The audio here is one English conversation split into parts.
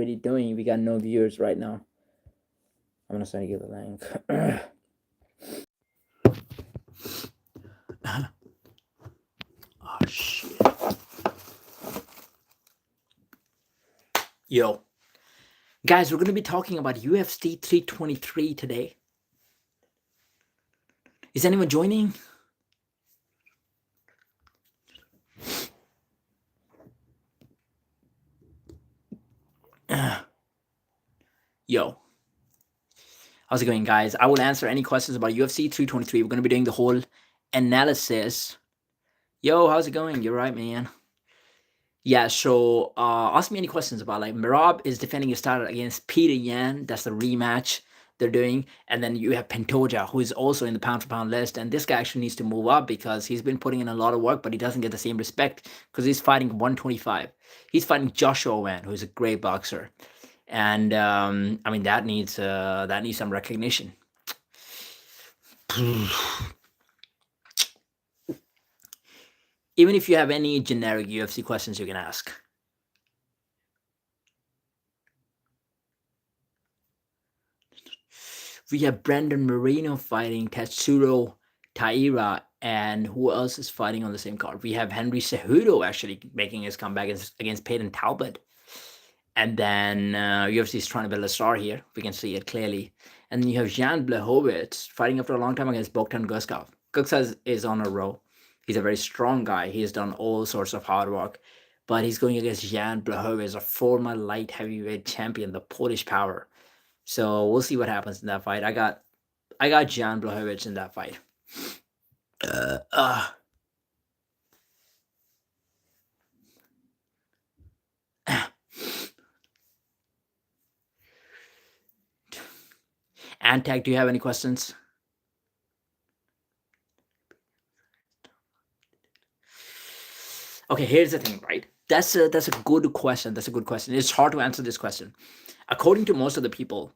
already doing? We got no viewers right now. I'm gonna send you the link. Oh shit. Yo. Guys, we're gonna be talking about UFC 323 today. Is anyone joining? Yo. How's it going, guys? I will answer any questions about UFC 323. We're gonna be doing the whole analysis. Yo, how's it going? You're right, man. Yeah, so ask me any questions about, like, Merab is defending his title against Peter Yan. That's the rematch they're doing. And then you have Pantoja, who is also in the pound for pound list. And this guy actually needs to move up because he's been putting in a lot of work, but he doesn't get the same respect because he's fighting 125. He's fighting Joshua Wan, who's a great boxer. And I mean, that needs some recognition. Even if you have any generic UFC questions, you can ask. We have Brandon Moreno fighting Tatsuro Taira, and who else is fighting on the same card? We have Henry Cejudo actually making his comeback against Peyton Talbot. And then UFC is trying to build a star here. We can see it clearly. And then you have Jan Blachowicz fighting after a long time against Bogdan Guskov. Guskov is on a roll. He's a very strong guy. He has done all sorts of hard work. But he's going against Jan Blachowicz, a former light heavyweight champion, the Polish power. So we'll see what happens in that fight. I got Jan Blachowicz in that fight. Antag, do you have any questions? Okay, here's the thing, right? That's a good question. That's a good question. It's hard to answer this question. According to most of the people,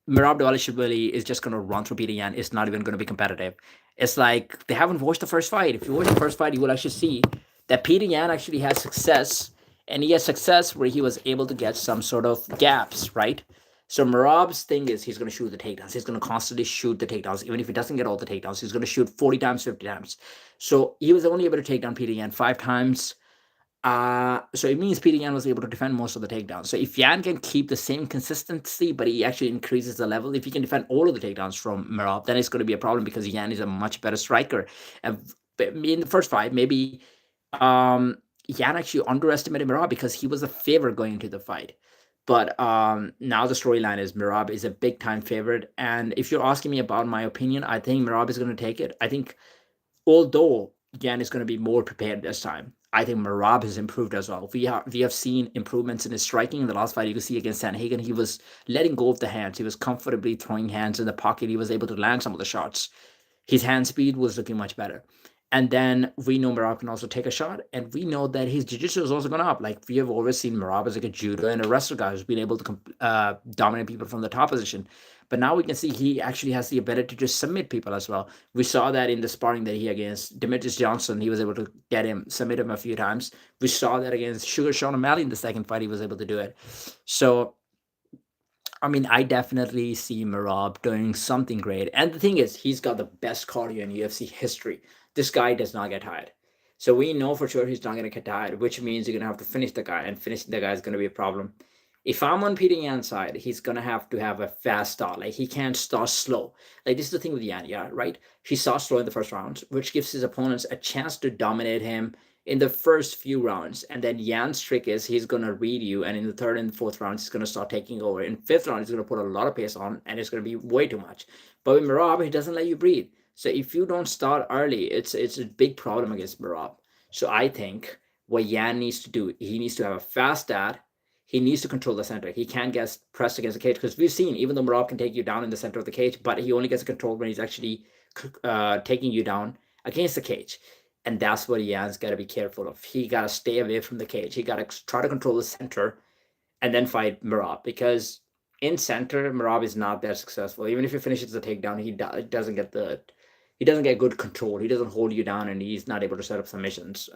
Merab Dvalishvili is just going to run through Peter Yan. It's not even going to be competitive. It's like they haven't watched the first fight. If you watch the first fight, you will actually see that Peter Yan actually has success, and he has success where he was able to get some sort of gaps, right? So Merab's thing is he's going to shoot the takedowns. He's going to constantly shoot the takedowns. Even if he doesn't get all the takedowns, he's going to shoot 40 times, 50 times. So he was only able to take down Peter Yan 5 times. So it means Peter Yan was able to defend most of the takedowns. So if Yan can keep the same consistency, but he actually increases the level, if he can defend all of the takedowns from Merab, then it's going to be a problem because Yan is a much better striker. And in the first fight, maybe Yan actually underestimated Merab because he was a favorite going into the fight. But now the storyline is Merab is a big time favorite. And if you're asking me about my opinion, I think Merab is going to take it. I think although Yan is going to be more prepared this time, I think Merab has improved as well. We have seen improvements in his striking. In the last fight, you could see against Sanhagen, he was letting go of the hands. He was comfortably throwing hands in the pocket. He was able to land some of the shots. His hand speed was looking much better. And then we know Merab can also take a shot, and we know that his jiu-jitsu is also going up. Like, we have always seen Merab as like a judo and a wrestler guy who's been able to dominate people from the top position. But now we can see he actually has the ability to just submit people as well. We saw that in the sparring that he against Demetrius Johnson. He was able to submit him a few times. We saw that against Sugar Sean O'Malley in the second fight. He was able to do it. So, I mean, I definitely see Merab doing something great. And the thing is, he's got the best cardio in UFC history. This guy does not get tired. So we know for sure he's not going to get tired, which means you're going to have to finish the guy, and finishing the guy is going to be a problem. If I'm on Peter Yan's side, he's going to have a fast start. Like, he can't start slow. Like, this is the thing with Yan, yeah, right? He starts slow in the first round, which gives his opponents a chance to dominate him in the first few rounds. And then Yan's trick is he's going to read you, and in the third and fourth rounds, he's going to start taking over. In fifth round, he's going to put a lot of pace on, and it's going to be way too much. But with Merab, he doesn't let you breathe. So if you don't start early, it's a big problem against Merab. So I think what Yan needs to do, he needs to have a fast start. He needs to control the center. He can't get pressed against the cage, because we've seen, even though Merab can take you down in the center of the cage, but he only gets control when he's actually taking you down against the cage. And that's what Yan's got to be careful of. He got to stay away from the cage. He got to try to control the center and then fight Merab, because in center, Merab is not that successful. Even if he finishes the takedown, he doesn't get good control. He doesn't hold you down, and he's not able to set up submissions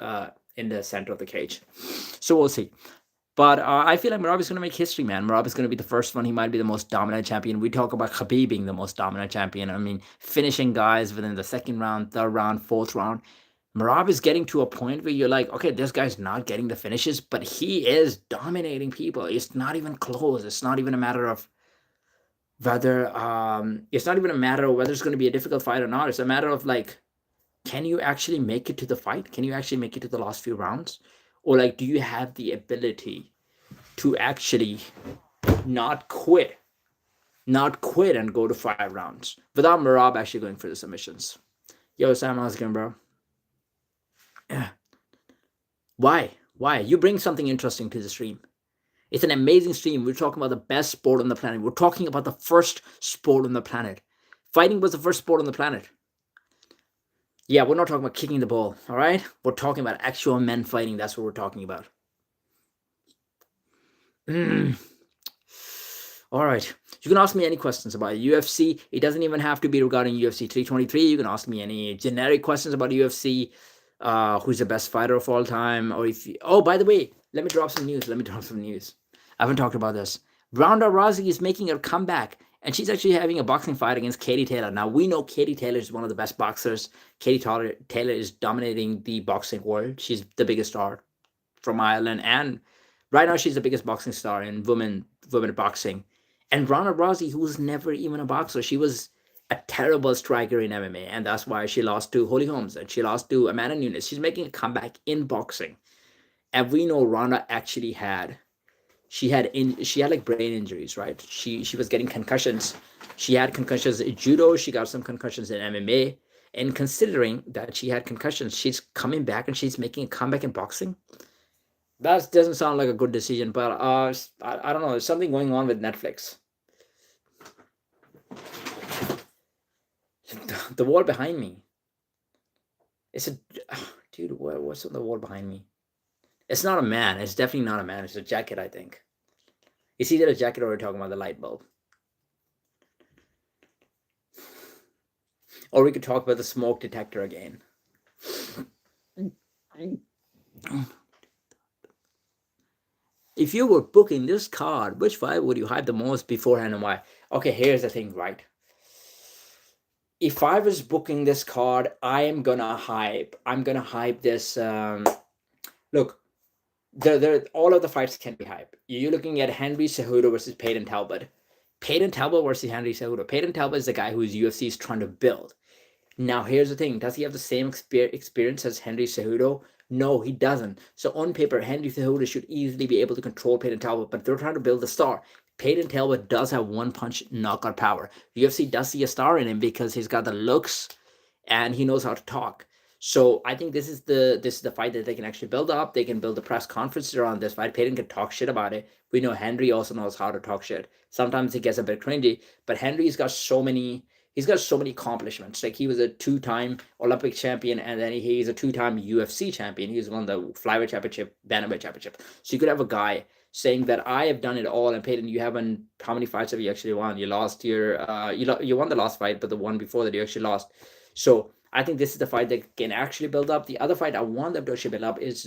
in the center of the cage. So we'll see. But I feel like Merab is going to make history, man. Merab is going to be the first one. He might be the most dominant champion. We talk about Khabib being the most dominant champion. I mean, finishing guys within the second round, third round, fourth round. Merab is getting to a point where you're like, okay, this guy's not getting the finishes, but he is dominating people. It's not even close. It's not even a matter of whether it's not even a matter of whether it's going to be a difficult fight or not. It's a matter of like, can you actually make it to the fight? Can you actually make it to the last few rounds? Or like, do you have the ability to actually not quit and go to 5 rounds without Merab actually going for the submissions? Yo, Sam, how's it going, bro? Yeah. Why? You bring something interesting to the stream. It's an amazing stream. We're talking about the best sport on the planet. We're talking about the first sport on the planet. Fighting was the first sport on the planet. Yeah, we're not talking about kicking the ball, all right? We're talking about actual men fighting. That's what we're talking about. All right. You can ask me any questions about UFC. It doesn't even have to be regarding UFC 323. You can ask me any generic questions about UFC. Who's the best fighter of all time? Or if you, oh, by the way, let me drop some news. I haven't talked about this. Ronda Rousey is making a comeback, and she's actually having a boxing fight against Katie Taylor. Now, we know Katie Taylor is one of the best boxers. Katie Taylor is dominating the boxing world. She's the biggest star from Ireland, and right now she's the biggest boxing star in women boxing. And Ronda Rousey, who was never even a boxer, she was a terrible striker in MMA, and that's why she lost to Holly Holmes and she lost to Amanda Nunes. She's making a comeback in boxing, and we know Ronda actually had like brain injuries, right? She was getting concussions. She had concussions in judo. She got some concussions in MMA. And considering that she had concussions, she's coming back and she's making a comeback in boxing. That doesn't sound like a good decision, but I don't know. There's something going on with Netflix. The wall behind me. It's a dude. What's on the wall behind me? It's not a man. It's definitely not a man. It's a jacket, I think. It's either a jacket or we're talking about the light bulb. Or we could talk about the smoke detector again. If you were booking this card, which fight would you hype the most beforehand and why? Okay, here's the thing, right? If I was booking this card, I'm gonna hype this. Look, all of the fights can be hype. You're looking at Henry Cejudo versus Peyton Talbot. Peyton Talbot versus Henry Cejudo. Peyton Talbot is the guy who's UFC is trying to build. Now, here's the thing. Does he have the same experience as Henry Cejudo? No, he doesn't. So on paper, Henry Cejudo should easily be able to control Peyton Talbot, but they're trying to build a star. Peyton Talbot does have one-punch knockout power. UFC does see a star in him because he's got the looks and he knows how to talk. So I think this is the fight that they can actually build up. They can build a press conference around this fight. Peyton can talk shit about it. We know Henry also knows how to talk shit. Sometimes he gets a bit cringy, but Henry's got so many accomplishments. Like he was a 2-time Olympic champion, and then he's a 2-time UFC champion. He's won the flyweight championship, bantamweight championship. So you could have a guy saying that I have done it all, and Peyton, you haven't. How many fights have you actually won? You lost your you won the last fight, but the one before that you actually lost. So I think this is the fight that can actually build up. The other fight I want them to actually build up is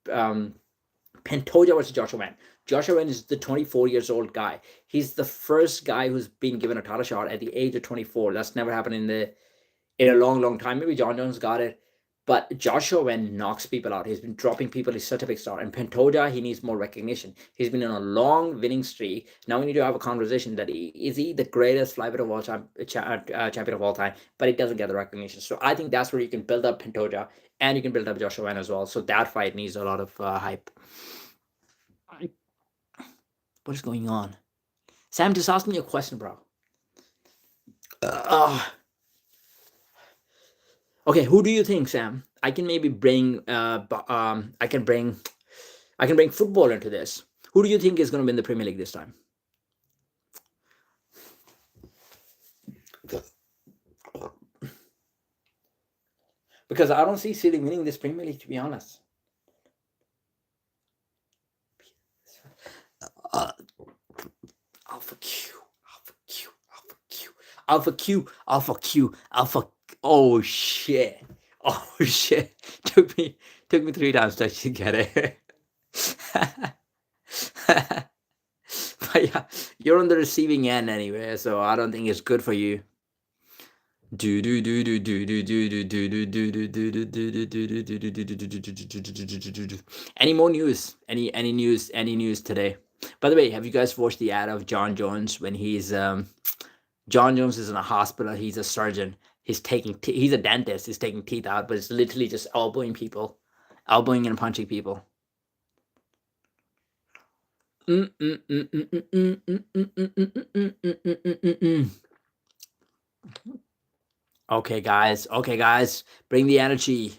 Pantoja versus Joshua Wen. Joshua Wen is the 24 years old guy. He's the first guy who's been given a title shot at the age of 24. That's never happened in a long time. Maybe John Jones got it, but Joshua Wen knocks people out. He's been dropping people. He's such a big star. And Pantoja, he needs more recognition. He's been on a long winning streak. Now we need to have a conversation that is he the greatest flyweight of all time, champion of all time, but he doesn't get the recognition. So I think that's where you can build up Pantoja and you can build up Joshua Wen as well. So that fight needs a lot of hype. What is going on? Sam, just ask me a question, bro. Okay, who do you think, Sam? I can maybe bring I can bring football into this. Who do you think is going to win the Premier League this time? Because I don't see City winning this Premier League, to be honest. Alpha Q, Alpha Q, Alpha Q, Alpha Q, Alpha Q, Alpha. Oh shit! Oh shit! Took me 3 times to actually get it. Yeah, you're on the receiving end anyway, so I don't think it's good for you. Any more news? Any news? Any news today? By the way, have you guys watched the ad of John Jones when he's John Jones is in a hospital. He's a surgeon. He's a dentist. He's taking teeth out, but it's literally just elbowing people, elbowing and punching people. Okay, guys. Okay, guys. Bring the energy.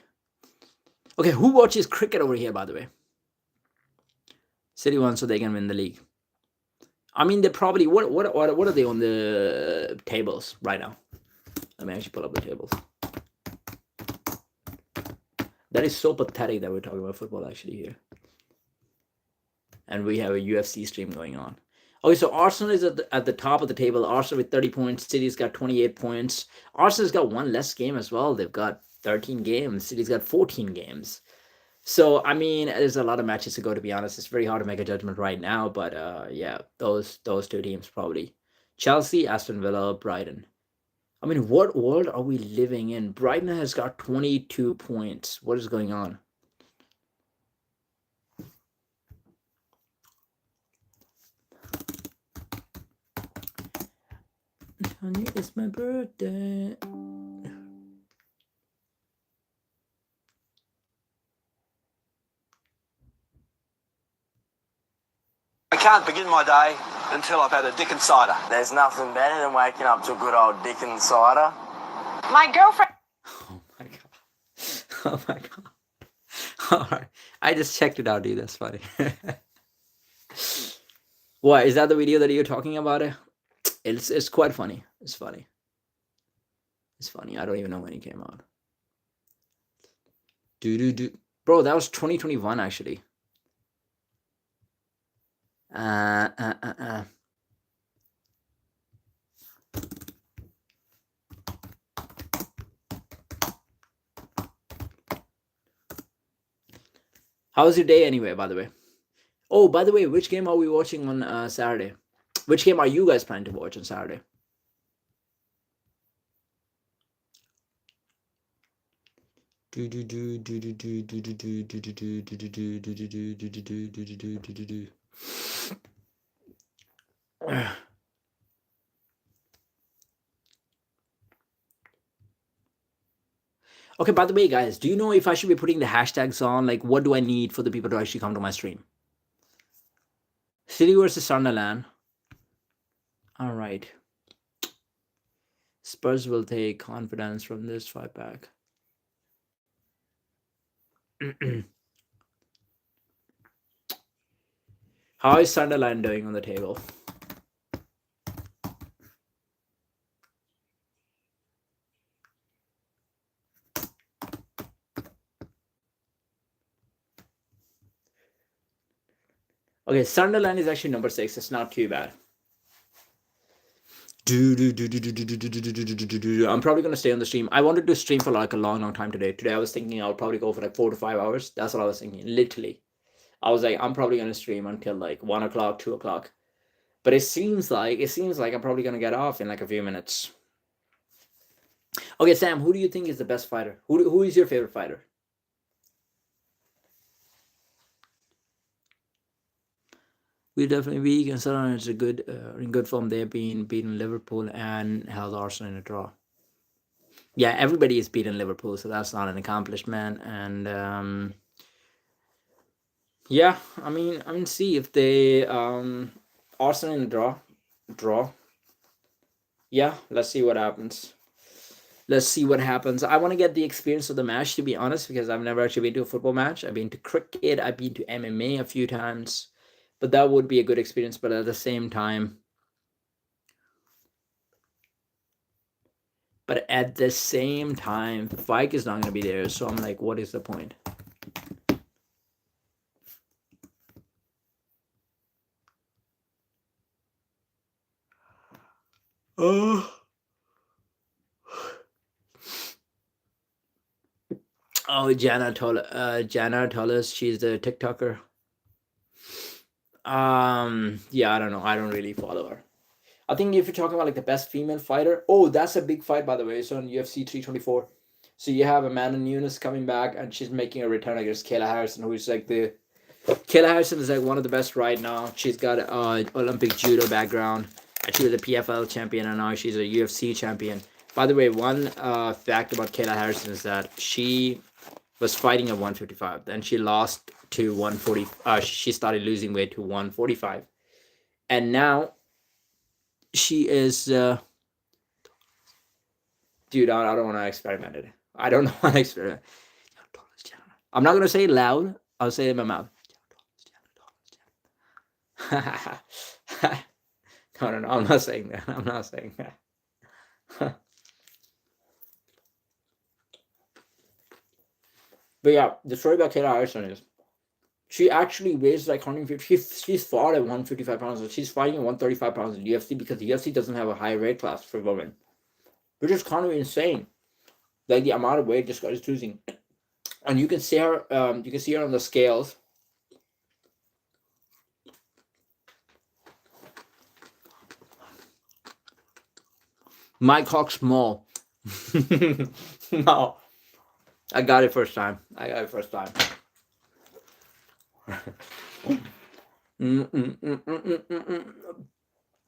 Okay, who watches cricket over here, by the way? City won so they can win the league. I mean, they're probably what are they on the tables right now? Let me actually pull up the tables. That is so pathetic that we're talking about football actually here. And we have a UFC stream going on. Okay, so Arsenal is at the top of the table. Arsenal with 30 points. City's got 28 points. Arsenal's got one less game as well. They've got 13 games. City's got 14 games. So, I mean, there's a lot of matches to go, to be honest. It's very hard to make a judgment right now. But, yeah, those two teams probably. Chelsea, Aston Villa, Brighton. I mean, what world are we living in? Brighton has got 22 points. What is going on? Honey, it's my birthday. I can't begin my day until I've had a Dickens cider. There's nothing better than waking up to a good old Dickens cider. My girlfriend. Oh my god. Oh my god. Alright. I just checked it out, dude. That's funny. What? Is that the video that you're talking about? It's quite funny. It's funny. It's funny. I don't even know when it came out. Bro, that was 2021 actually. How was your day anyway, by the way? Oh, by the way, which game are we watching on Saturday? Which game are you guys planning to watch on Saturday? Okay, by the way, guys, do you know if I should be putting the hashtags on? Like, what do I need for the people to actually come to my stream? City versus Sunderland. All right. Spurs will take confidence from this 5-pack. How is Sunderland doing on the table? Okay, Sunderland is actually number 6. It's not too bad. I'm probably going to stay on the stream. I wanted to stream for like a long time today. Today I was thinking I'll probably go for like 4 to 5 hours. That's what I was thinking, literally. I was like, I'm probably going to stream until like 1 o'clock, 2 o'clock. But it seems like I'm probably going to get off in like a few minutes. Okay, Sam, who do you think is the best fighter? Who is your favorite fighter? We're definitely weak, and Sunderland is a good in good form. They've been beaten Liverpool and held Arsenal in a draw. Yeah, everybody is beaten Liverpool, so that's not an accomplishment. And yeah, I mean, see if they Arsenal in a draw. Yeah, let's see what happens. Let's see what happens. I want to get the experience of the match, to be honest, because I've never actually been to a football match. I've been to cricket. I've been to MMA a few times. But that would be a good experience. But at the same time, Fike is not going to be there. So I'm like, what is the point? Oh, Jana told us she's the TikToker. Yeah, I don't know. I don't really follow her. I think if you're talking about like the best female fighter, oh, that's a big fight by the way. It's on UFC 324. So you have Amanda Nunes coming back, and she's making a return against Kayla Harrison, who's like the Kayla Harrison is like one of the best right now. She's got Olympic judo background. And she was a PFL champion, and now she's a UFC champion. By the way, one fact about Kayla Harrison is that she was fighting at 155. Then she lost to 140. She started losing weight to 145, and now she is. Dude, I don't want to experiment it. I don't want to experiment. I'm not gonna say it loud. I'll say it in my mouth. No, I'm not saying that. I'm not saying that. But yeah, the story about Kayla Harrison is she actually weighs like 150. She's fought at 155 pounds. So she's fighting at 135 pounds in UFC because the UFC doesn't have a high weight class for women, which is kind of insane. Like the amount of weight this guy is losing, and you can see her. You can see her on the scales. My cock small. No, I got it first time. I'm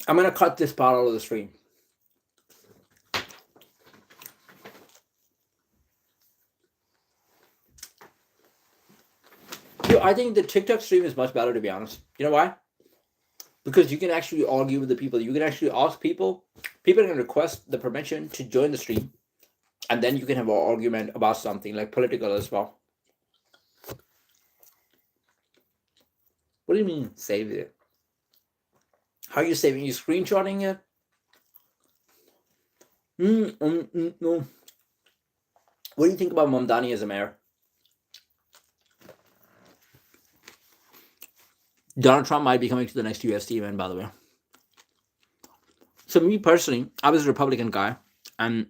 gonna cut this part out of the stream. Dude, I think the TikTok stream is much better, to be honest. You know why? Because you can actually argue with the people. You can actually ask people. People can request the permission to join the stream, and then you can have an argument about something like political as well. What do you mean save it? How are you saving? You screenshotting it? No. What do you think about Mamdani as a mayor? Donald Trump might be coming to the next UFC event, by the way. So me personally, I was a Republican guy, and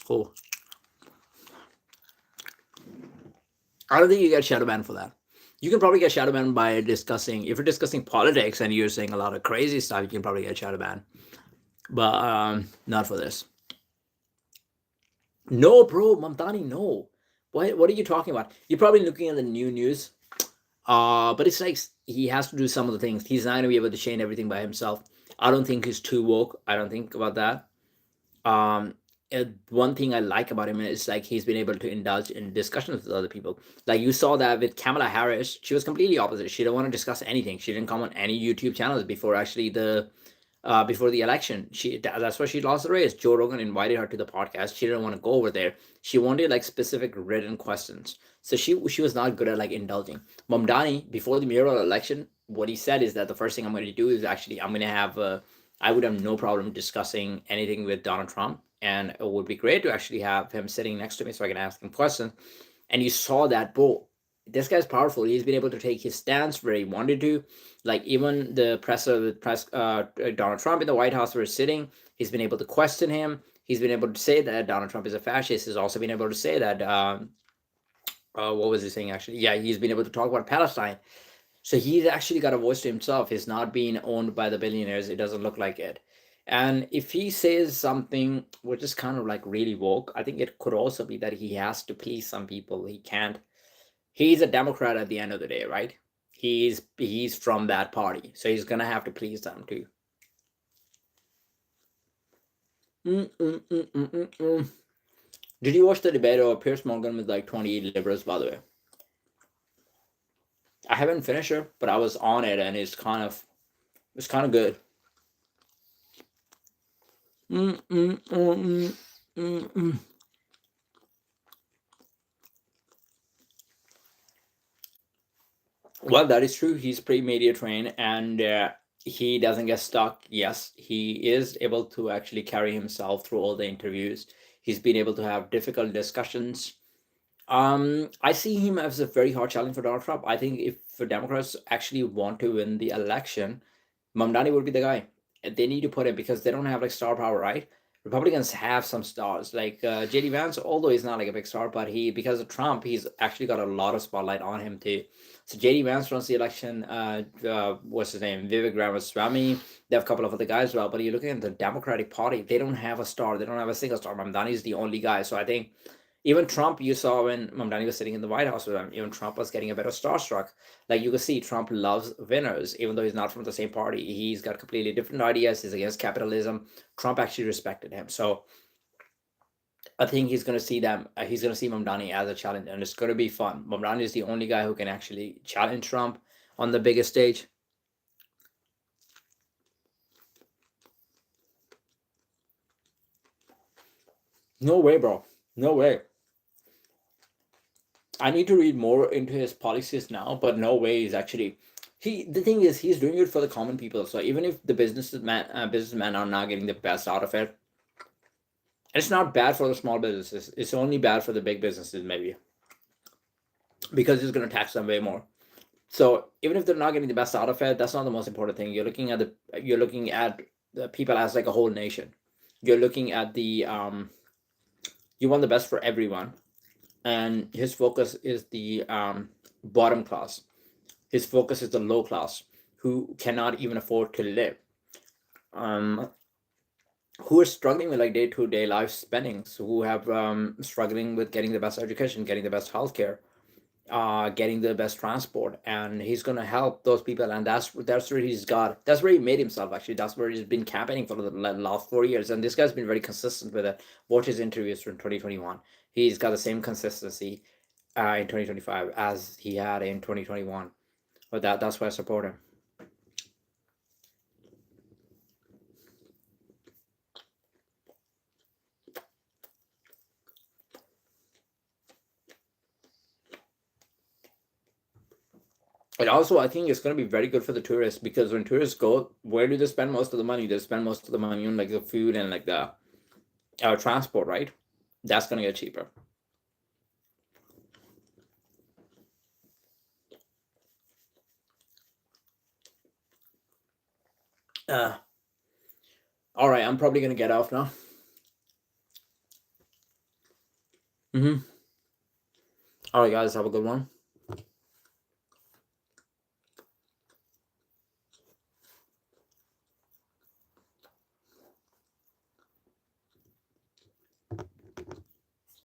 cool. I don't think you get shadow banned for that. You can probably get shadow banned by discussing, if you're discussing politics and you're saying a lot of crazy stuff, you can probably get shadow banned. But not for this. No, bro, Mamdani, no. What are you talking about? You're probably looking at the new news. But it's like he has to do some of the things. He's not gonna be able to change everything by himself. I don't think he's too woke. I don't think about that. One thing I like about him is like he's been able to indulge in discussions with other people. Like you saw that with Kamala Harris, she was completely opposite. She didn't want to discuss anything. She didn't come on any YouTube channels before actually before the election. That's why she lost the race. Joe Rogan invited her to the podcast. She didn't want to go over there. She wanted like specific written questions. So she was not good at like indulging. Mamdani, before the mayoral election, what he said is that the first thing I'm going to do is actually I'm going to have I would have no problem discussing anything with Donald Trump, and it would be great to actually have him sitting next to me so I can ask him questions. And you saw that, bro. This guy's powerful. He's been able to take his stance where he wanted to. Like even the Donald Trump in the White House were sitting. He's been able to question him. He's been able to say that Donald Trump is a fascist. He's also been able to say that what was he saying actually? Yeah, he's been able to talk about Palestine. So he's actually got a voice to himself. He's not being owned by the billionaires. It doesn't look like it. And if he says something which is kind of like really woke, I think it could also be that he has to please some people. He can't. He's a Democrat at the end of the day, right? He's from that party, so he's gonna have to please them too. Did you watch the debate of Piers Morgan with like 20 liberals, by the way? I haven't finished it, but I was on it, and it's kind of good. Well, that is true. He's pre-media trained, and he doesn't get stuck. Yes, he is able to actually carry himself through all the interviews. He's been able to have difficult discussions. I see him as a very hard challenge for Donald Trump. I think if the Democrats actually want to win the election, Mamdani would be the guy. They need to put him because they don't have like star power, right? Republicans have some stars like JD Vance, although he's not like a big star, but because of Trump, he's actually got a lot of spotlight on him too. So JD Vance runs the election. What's his name? Vivek Ramaswamy. They have a couple of other guys as well. But you're looking at the Democratic Party; they don't have a star. They don't have a single star. Mamdani is the only guy. So I think even Trump, you saw when Mamdani was sitting in the White House with him, even Trump was getting a bit of starstruck. Like you can see, Trump loves winners, even though he's not from the same party. He's got completely different ideas. He's against capitalism. Trump actually respected him. So I think he's going to see them. He's going to see Mamdani as a challenge, and it's going to be fun. Mamdani is the only guy who can actually challenge Trump on the biggest stage. No way, bro. No way. I need to read more into his policies now, but no way he's actually. The thing is, he's doing it for the common people. So even if the businessmen are not getting the best out of it, it's not bad for the small businesses. It's only bad for the big businesses, maybe, because he's going to tax them way more. So even if they're not getting the best out of it, that's not the most important thing. You're looking at the people as like a whole nation. You're looking at you want the best for everyone, and his focus is the bottom class. His focus is the low class who cannot even afford to live. Um, who are struggling with like day-to-day life spendings, who have struggling with getting the best education, getting the best healthcare, getting the best transport, and he's gonna help those people, and that's where that's where he made himself. Actually, that's where he's been campaigning for the last 4 years, and this guy's been very consistent with it. Watch his interviews from 2021. He's got the same consistency in 2025 as he had in 2021. But that's why I support him. And also, I think it's going to be very good for the tourists, because when tourists go, where do they spend most of the money? They spend most of the money on like the food and like the transport, right? That's going to get cheaper. Uh, all right, I'm probably going to get off now. All right, guys, have a good one.